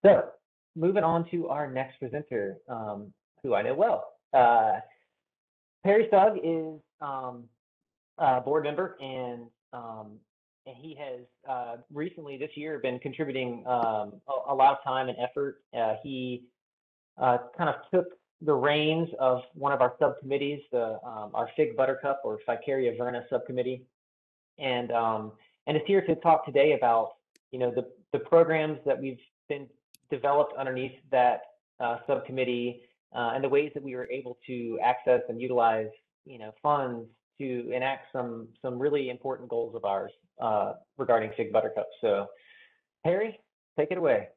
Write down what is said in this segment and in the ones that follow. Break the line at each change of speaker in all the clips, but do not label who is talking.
So moving on to our next presenter, who I know well. Perry Sugg is a board member, and he has recently this year been contributing a lot of time and effort. He kind of took the reins of one of our subcommittees, our Fig Buttercup or Ficaria verna subcommittee, and is here to talk today about the programs that we've been developed underneath that subcommittee, and the ways that we were able to access and utilize funds to enact some really important goals of ours regarding Fig Buttercup. So Harry, take it away.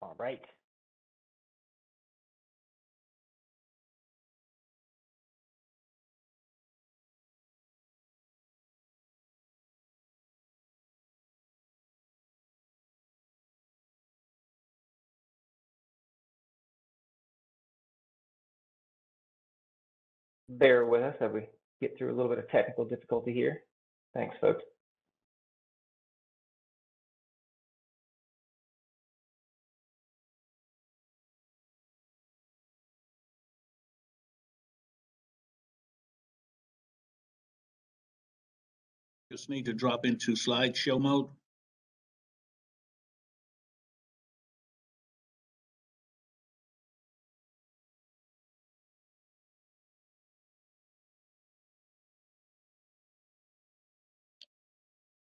All right. Bear with us as we get through a little bit of technical difficulty here. Thanks, folks.
Just need to drop into slideshow mode.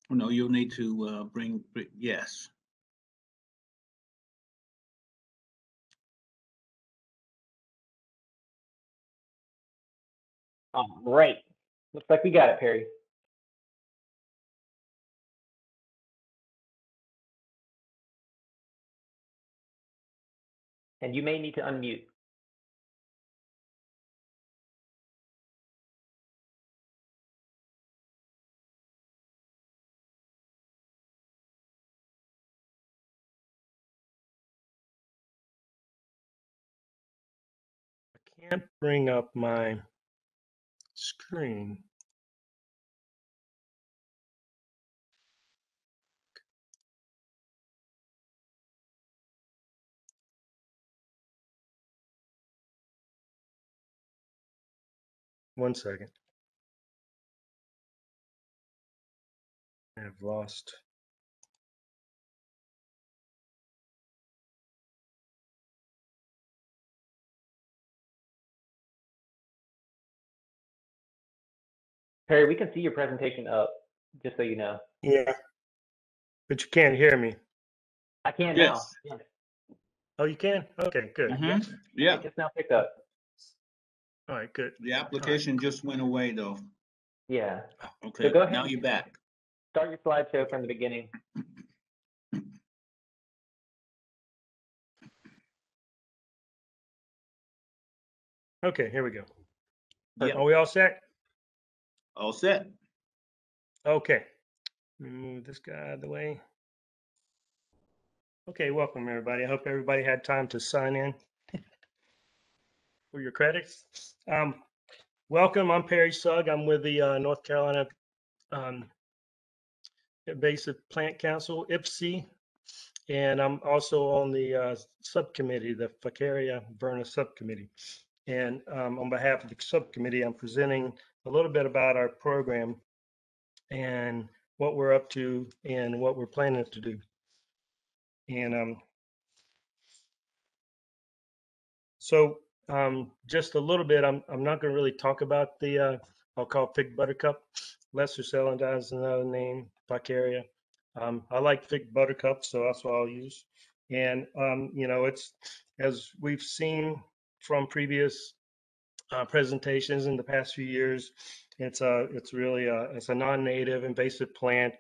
No, you'll need to bring, yes.
All right. Looks like we got it, Perry. And you may need to unmute.
I can't bring up my screen. One second. I've lost.
Perry, we can see your presentation up, just so you know.
Yeah, but you can't hear me.
I can
Yes.
now. Yeah.
Oh, you can? Okay, good.
Yeah.
It's now picked up.
All right, good.
The application just went away though.
Yeah.
Okay,
So go ahead.
now you're back.
Start your slideshow from the beginning.
Okay, here we go.
Yep.
Are we all set?
All set.
Okay. Let me move this guy out of the way. Okay, welcome everybody. I hope everybody had time to sign in for your credits. Welcome, I'm Perry Sugg. I'm with the North Carolina Invasive Plant Council, IPC, and I'm also on the subcommittee, the Ficaria verna subcommittee. And on behalf of the subcommittee, I'm presenting a little bit about our program and what we're up to and what we're planning to do. And so just a little bit, I'm not going to really talk about the, I'll call fig buttercup. Lesser celandine is another name, Ficaria. I like fig buttercup, so that's what I'll use. And, it's, as we've seen from previous presentations in the past few years, it's really it's a non-native invasive plant,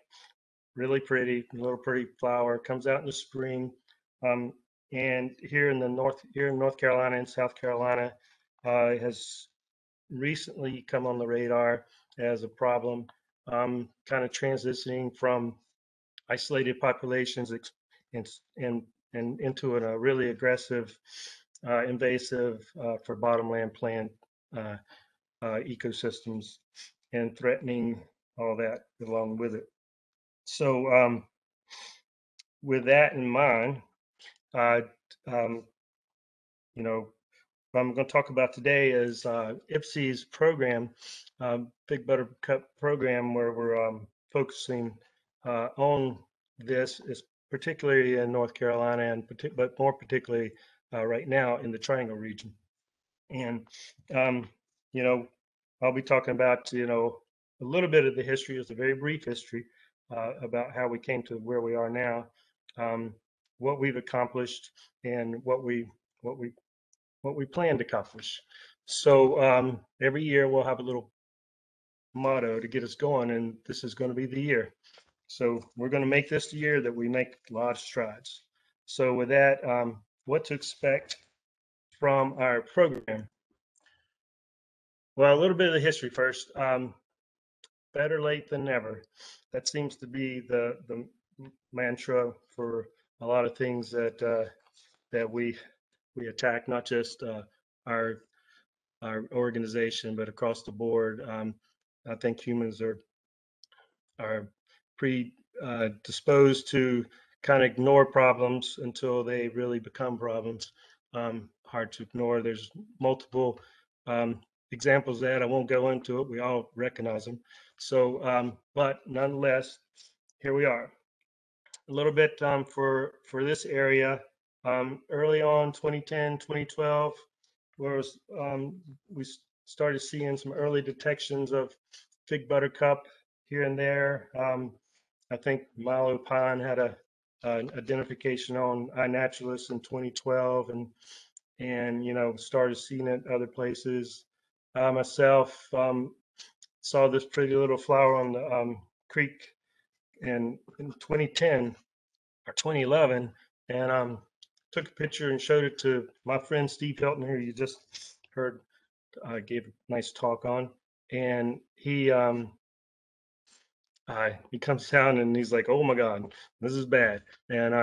really pretty, little pretty flower, comes out in the spring. Um, and here in North Carolina and South Carolina, has recently come on the radar as a problem, kind of transitioning from isolated populations and, and, and into a really aggressive, invasive for bottomland plant ecosystems and threatening all that along with it. So with that in mind, uh, um, what I'm going to talk about today is IPC's program, Big Buttercup program, where we're focusing on this, is particularly in North Carolina, but more particularly right now in the Triangle region. And um, you know, I'll be talking about a little bit of the history. It's a very brief history about how we came to where we are now, what we've accomplished, and what we plan to accomplish. So every year we'll have a little motto to get us going, and this is going to be the year. So we're going to make this the year that we make a lot of strides. So with that, what to expect from our program? Well, a little bit of the history first. Better late than never. That seems to be the mantra for a lot of things that we attack, not just our organization, but across the board. I think humans are predisposed to kind of ignore problems until they really become problems. Hard to ignore. There's multiple examples of that. I won't go into it. We all recognize them. So, but nonetheless, here we are. A little bit for this area. Early on, 2010, 2012, where we started seeing some early detections of fig buttercup here and there. I think Milo Pine had an identification on iNaturalist in 2012, and started seeing it other places. Myself saw this pretty little flower on the creek in 2010 or 2011, and took a picture and showed it to my friend Steve Hilton, who you just heard gave a nice talk on, and he comes down and he's like, "Oh my God, this is bad." And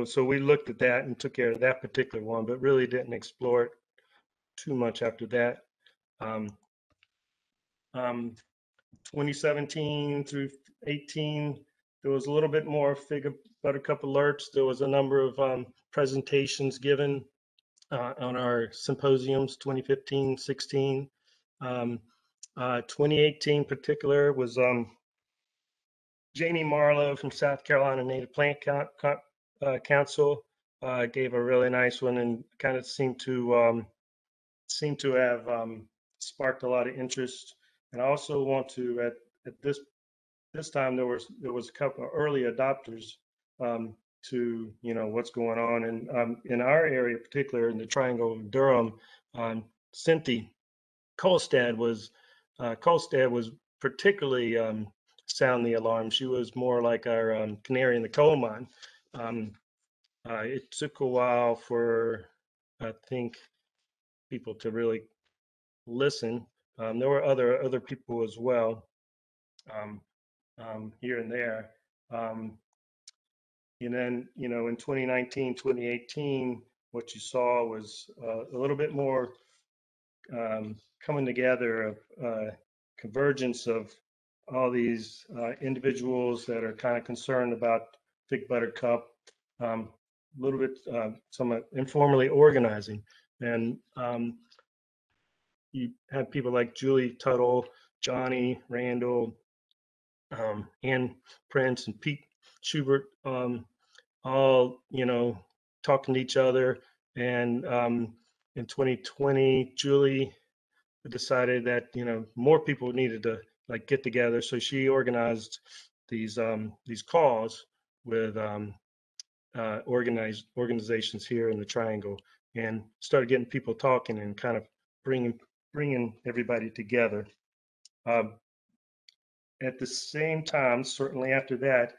so we looked at that and took care of that particular one, but really didn't explore it too much after that. 2017 through 18, there was a little bit more fig buttercup alerts. There was a number of presentations given on our symposiums, 2015, 16. 2018 in particular was Janie Marlowe from South Carolina Native Plant Council gave a really nice one and kind of seemed to have sparked a lot of interest. And I also want to at this time there was a couple of early adopters to what's going on, and in our area, particularly in the Triangle of Durham, Cynthia Kolstad was particularly sound the alarm. She was more like our canary in the coal mine. It took a while for, I think, people to really listen. There were other people as well here and there. And then, in 2019, 2018, what you saw was a little bit more coming together of convergence of all these individuals that are kind of concerned about fig buttercup, a little bit some informally organizing. And you have people like Julie Tuttle, Johnny Randall, Ann Prince, and Pete Schubert, all, talking to each other. And in 2020, Julie decided that, more people needed to like get together. So she organized these calls with organizations here in the Triangle, and started getting people talking and kind of bringing everybody together. At the same time, certainly after that,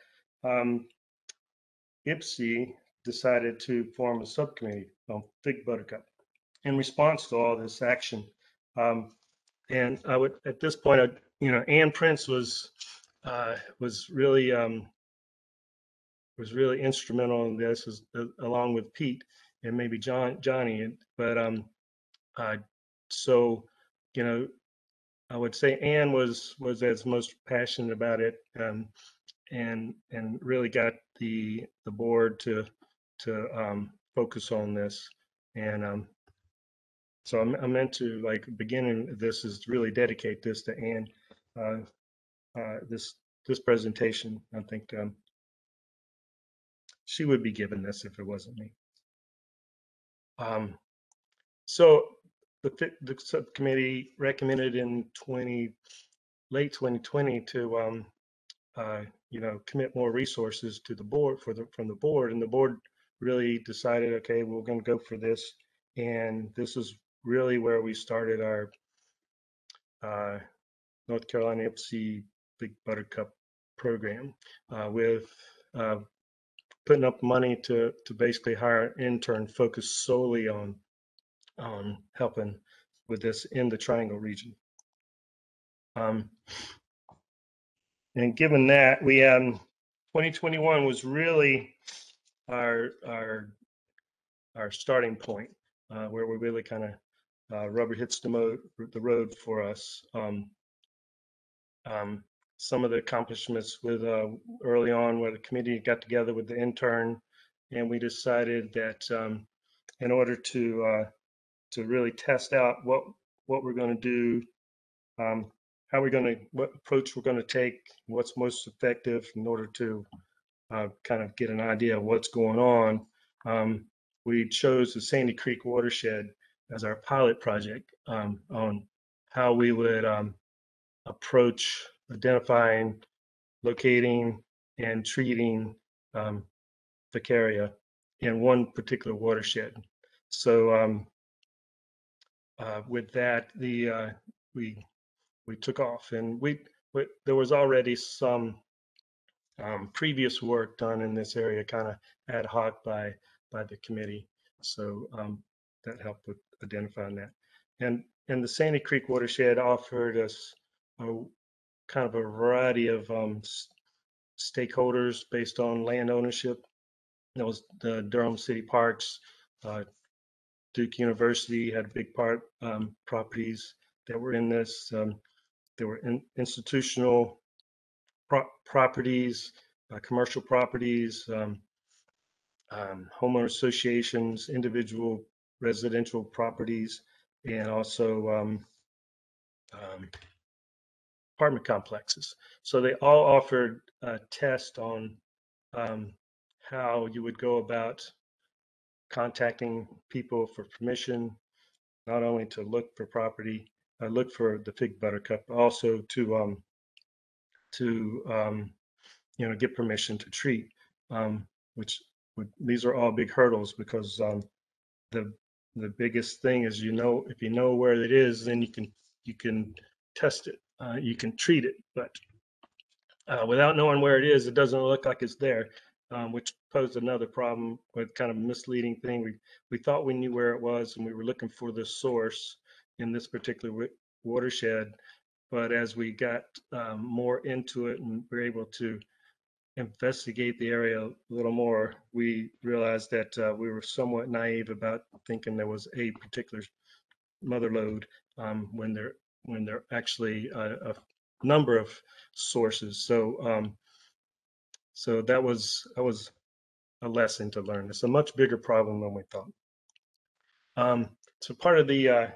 IPC decided to form a subcommittee on Fig Buttercup in response to all this action. And I would, at this point, Ann Prince was really instrumental in this, along with Pete and maybe Johnny. But so, I would say Ann was as most passionate about it, and really got the board to focus on this. And so I meant to, like, beginning this is really dedicate this to Ann. This presentation, I think she would be given this if it wasn't me. So the subcommittee recommended in late 2020 to commit more resources to the board from the board, and the board really decided, okay, we're going to go for this. And this is really where we started our North Carolina IPC Big Buttercup program, with putting up money to basically hire an intern focused solely on helping with this in the Triangle region. And given that, we 2021 was really our starting point, where we really kind of rubber hits the road for us. Some of the accomplishments with early on, where the committee got together with the intern, and we decided that in order to really test out what we're going to do, what approach we're going to take, what's most effective in order to kind of get an idea of what's going on, we chose the Sandy Creek watershed as our pilot project on how we would approach identifying, locating, and treating Ficaria in one particular watershed. So with that, we took off, and there was already some previous work done in this area, kind of ad hoc by the committee. So that helped with identifying that. And the Sandy Creek watershed offered us kind of a variety of stakeholders based on land ownership. That was the Durham City Parks, Duke University had a big part, properties that were in this. There were institutional properties, commercial properties, homeowner associations, individual residential properties, and also apartment complexes. So they all offered a test on how you would go about contacting people for permission, not only to look for property, look for the Fig Buttercup, but also to get permission to treat, which these are all big hurdles, because the biggest thing is, if you know where it is, then you can test it, you can treat it. But without knowing where it is, it doesn't look like it's there, which posed another problem with kind of misleading thing. We thought we knew where it was, and we were looking for the source in this particular watershed. But as we got more into it and were able to investigate the area a little more, we realized that we were somewhat naive about thinking there was a particular mother lode, when there actually a number of sources. So so that was a lesson to learn. It's a much bigger problem than we thought. So part of the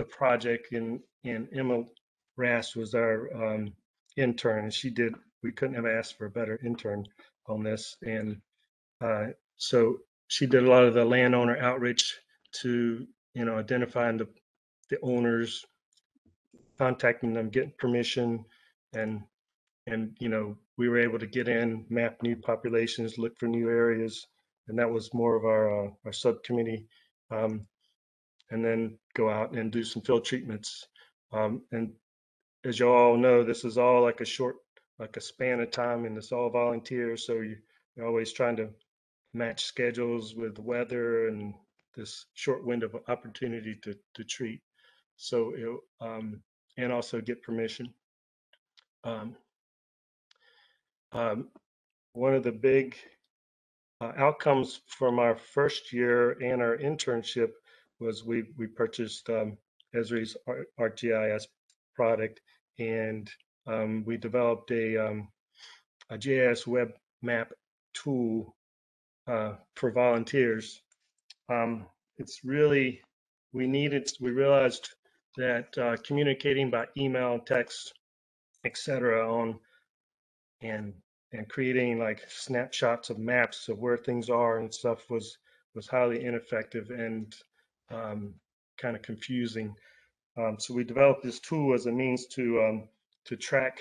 project, in Emma Rast was our intern, and she did we couldn't have asked for a better intern on this. And so she did a lot of the landowner outreach to, identifying the owners, contacting them, getting permission, and we were able to get in, map new populations, look for new areas, and that was more of our subcommittee. And then go out and do some field treatments. And as you all know, this is all like a span of time, and it's all volunteers. So you're always trying to match schedules with the weather and this short window of opportunity to treat. So, and also get permission. One of the big outcomes from our first year and our internship was we purchased Esri's ArcGIS product, and we developed a GIS web map tool for volunteers. It's really, we realized that communicating by email, text, etc., and creating like snapshots of maps of where things are and stuff was highly ineffective and kind of confusing. So we developed this tool as a means to track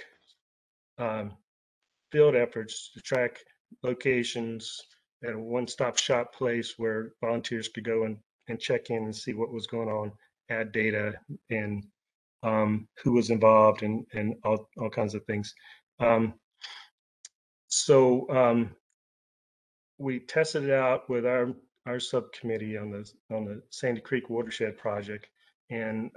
field efforts, to track locations at a one-stop shop place where volunteers could go and check in and see what was going on, add data, and who was involved, and all kinds of things. So we tested it out with our subcommittee on the Sandy Creek Watershed Project, and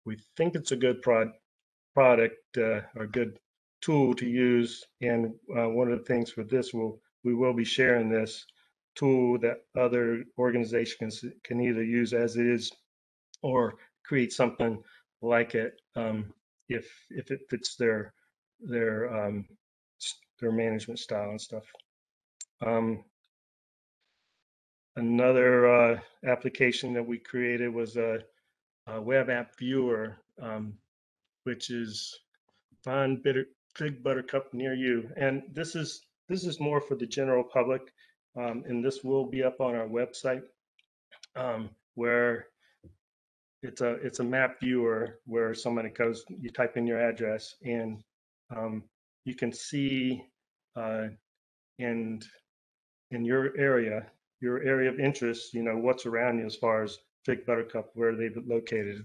we think it's a good product or good tool to use. And one of the things for this, we will be sharing this tool that other organizations can either use as is or create something like it if it fits their management style and stuff. Another application that we created was a web app viewer, which is find Fig Buttercup near you. And this is more for the general public, and this will be up on our website, where it's a map viewer where somebody goes, you type in your address, and you can see in your area of interest, what's around you as far as Fig Buttercup, where they've located.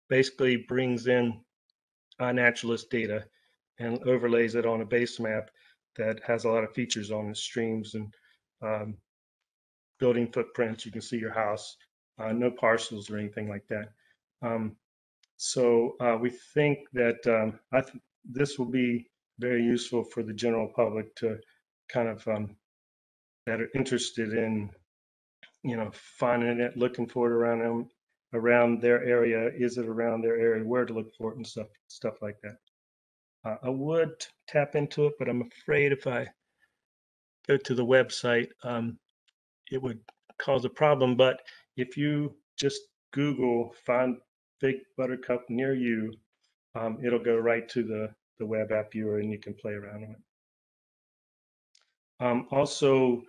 Basically brings in iNaturalist data and overlays it on a base map that has a lot of features on it, streams and building footprints. You can see your house, no parcels or anything like that. So we think that this will be very useful for the general public to kind of that are interested in, finding it, looking for it around them, around their area. Is it around their area? Where to look for it and stuff like that. I would tap into it, but I'm afraid if I go to the website, it would cause a problem. But if you just Google find Fig Buttercup near you, it'll go right to the web app viewer, and you can play around with it. Also,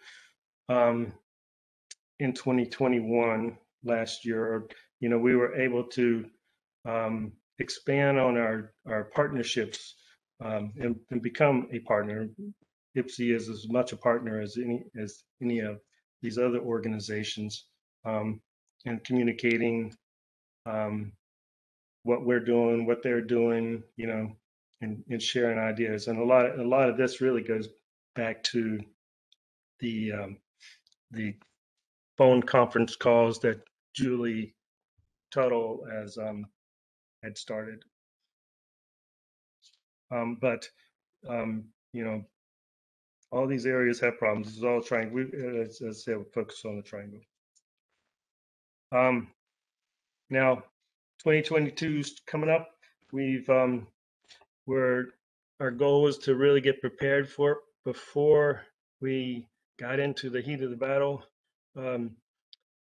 in 2021, last year, we were able to expand on our partnerships and become a partner. IPC is as much a partner as any of these other organizations, and communicating what we're doing, what they're doing, and sharing ideas. And a lot of this really goes back to the phone conference calls that Julie Tuttle had started. But all these areas have problems. This is all triangle. As I said, we focus on the triangle. Now, 2022 is coming up. Our goal is to really get prepared for it before we got into the heat of the battle.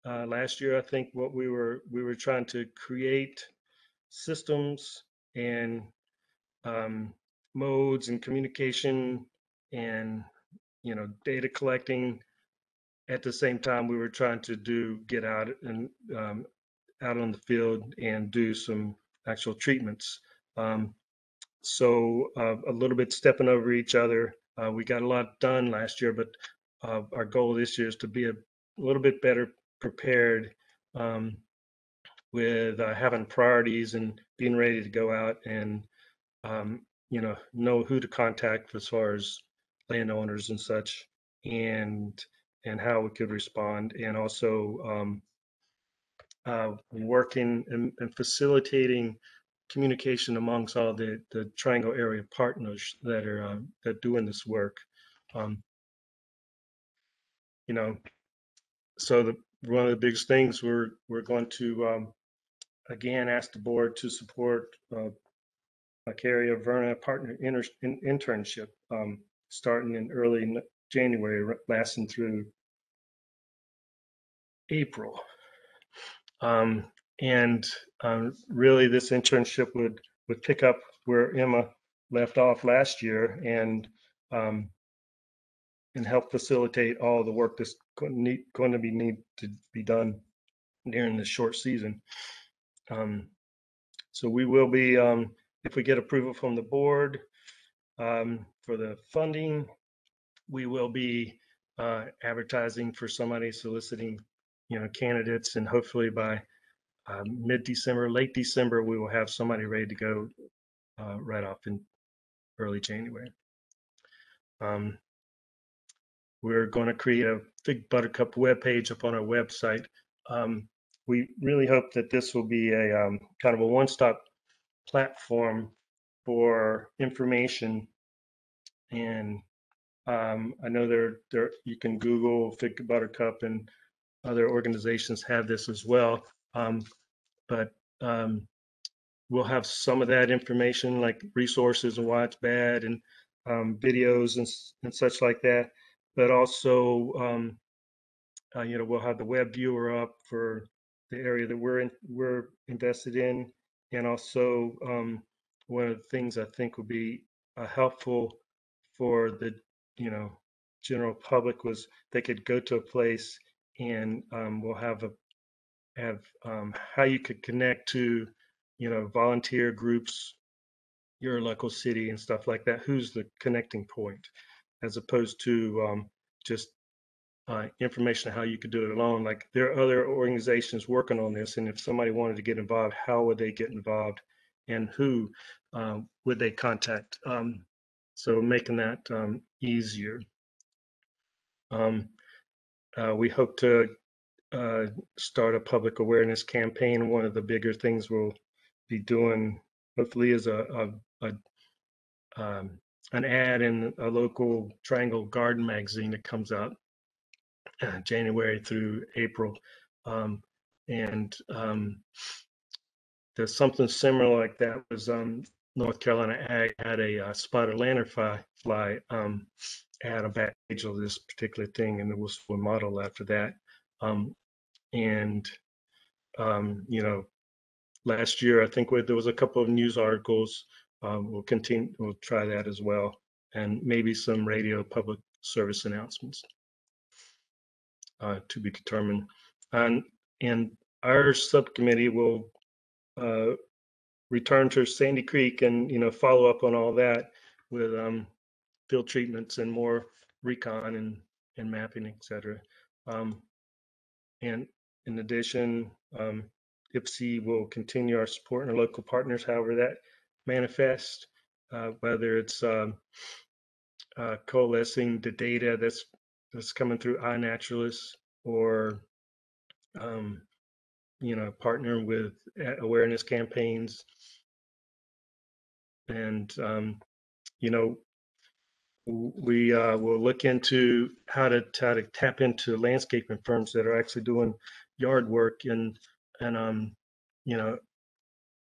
Last year, I think what we were trying to create systems and modes and communication and, data collecting. At the same time, we were trying to get out and out on the field and do some actual treatments. So a little bit stepping over each other. We got a lot done last year, but our goal this year is to be a little bit better prepared with having priorities and being ready to go out and know who to contact as far as landowners and such, and how we could respond, and also working and facilitating communication amongst all the Triangle area partners that are doing this work. You know, so one of the biggest things we're going to again ask the board to support Ficaria verna partner internship starting in early January, lasting through April. And really, this internship would pick up where Emma left off last year, and help facilitate all the work that's going to need to be done during this short season. So we will be, if we get approval from the board for the funding, we will be advertising for somebody, soliciting, candidates, and hopefully by mid-December, late December, we will have somebody ready to go right off in early January. We're going to create a Fig Buttercup webpage up on our website. We really hope that this will be a kind of a one-stop platform for information. And I know there you can Google Fig Buttercup, and other organizations have this as well. But we'll have some of that information, like resources and why it's bad, and videos and such like that. But also, we'll have the web viewer up for the area that we're invested in, and also one of the things I think will be helpful for the general public was they could go to a place, and we'll have how you could connect to volunteer groups, your local city and stuff like that. Who's the connecting point, as opposed to just information on how you could do it alone. Like, there are other organizations working on this, and if somebody wanted to get involved, how would they get involved, and who would they contact? So making that easier. We hope to start a public awareness campaign. One of the bigger things we'll be doing, hopefully, is an ad in a local Triangle Garden magazine that comes out January through April. And there's something similar like that was North Carolina Ag had a spotted lanternfly ad, a back page of this particular thing, and it was modeled after that. Last year, I think there was a couple of news articles. We'll try that as well, and maybe some radio public service announcements to be determined. And our subcommittee will return to Sandy Creek and follow up on all that with field treatments and more recon and mapping, et cetera. And in addition, IPC will continue our support in our local partners, however that manifests, whether it's coalescing the data that's coming through iNaturalist, or partner with awareness campaigns. And we will look into how to tap into landscaping firms that are actually doing yard work, and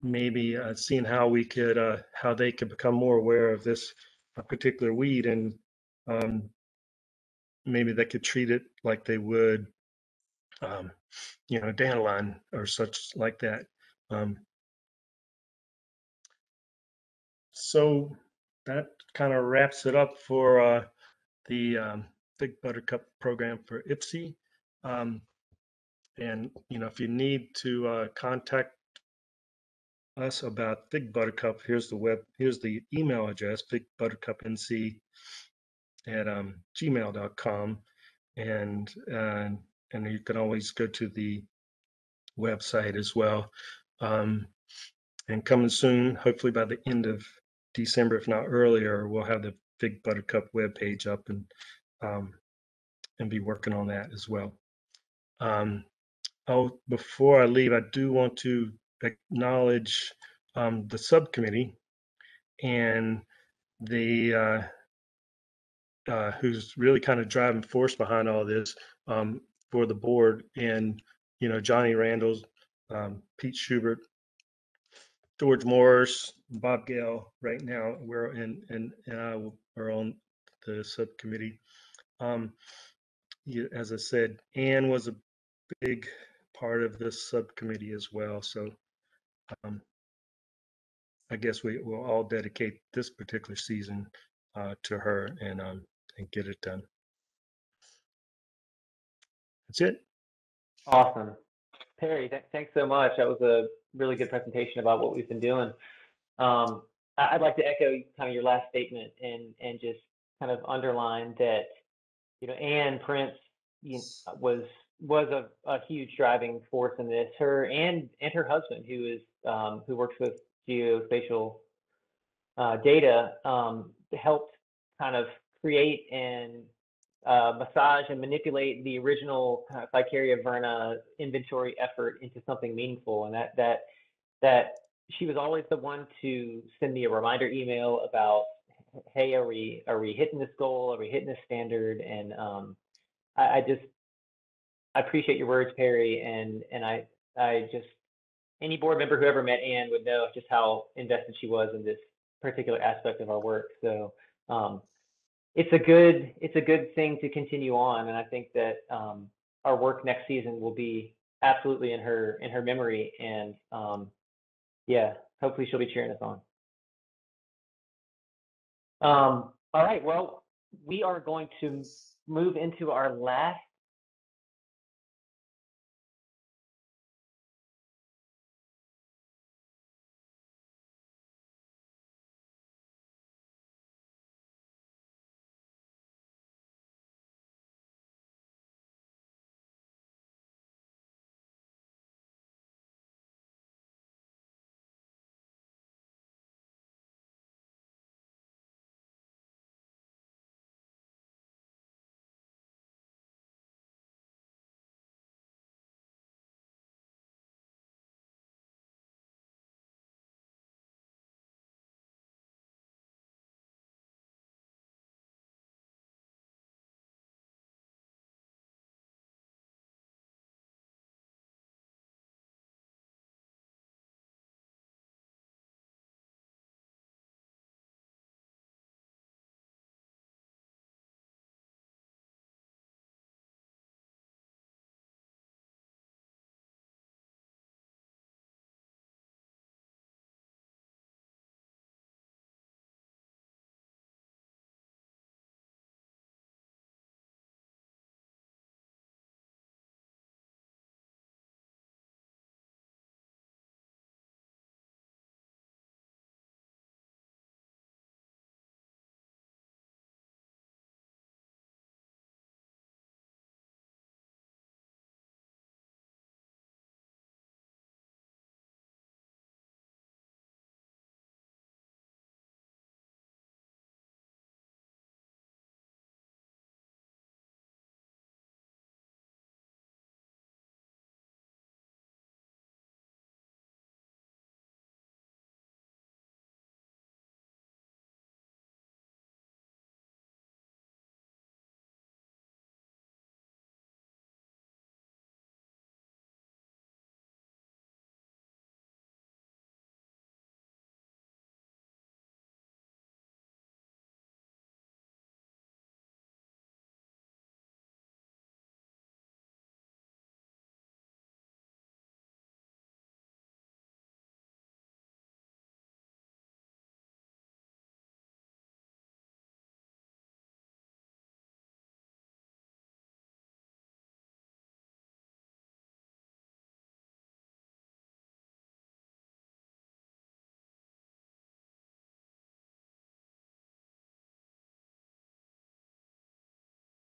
maybe seeing how we could how they could become more aware of this particular weed, and maybe they could treat it like they would dandelion or such like that. So that kind of wraps it up for the Big Buttercup program for IPC. And if you need to contact us about Big Buttercup, here's the email address, bigbuttercupnc at gmail.com, and you can always go to the website as well. And coming soon, hopefully by the end of December, if not earlier, we'll have the Big Buttercup webpage up and be working on that as well. Before I leave, I do want to acknowledge the subcommittee and the who's really kind of driving force behind all this for the board, and Johnny Randall, Pete Schubert, George Morris, Bob Gale. Right now, we're and I are on the subcommittee. As I said, Ann was a big part of this subcommittee as well. So I guess we will all dedicate this particular season to her and get it done. That's it.
Awesome. Perry, thanks so much. That was a really good presentation about what we've been doing. I'd like to echo kind of your last statement and just kind of underline that, Ann Prince was a huge driving force in this. Her and her husband, who works with geospatial data, helped kind of create and massage and manipulate the original kind of Ficaria verna inventory effort into something meaningful, and that she was always the one to send me a reminder email about, hey, are we hitting this goal? Are we hitting this standard? And I appreciate your words, Perry, and I just, any board member who ever met Ann would know just how invested she was in this particular aspect of our work. So it's a good thing to continue on, and I think that our work next season will be absolutely in her memory, and yeah, hopefully she'll be cheering us on. All right, well, we are going to move into our last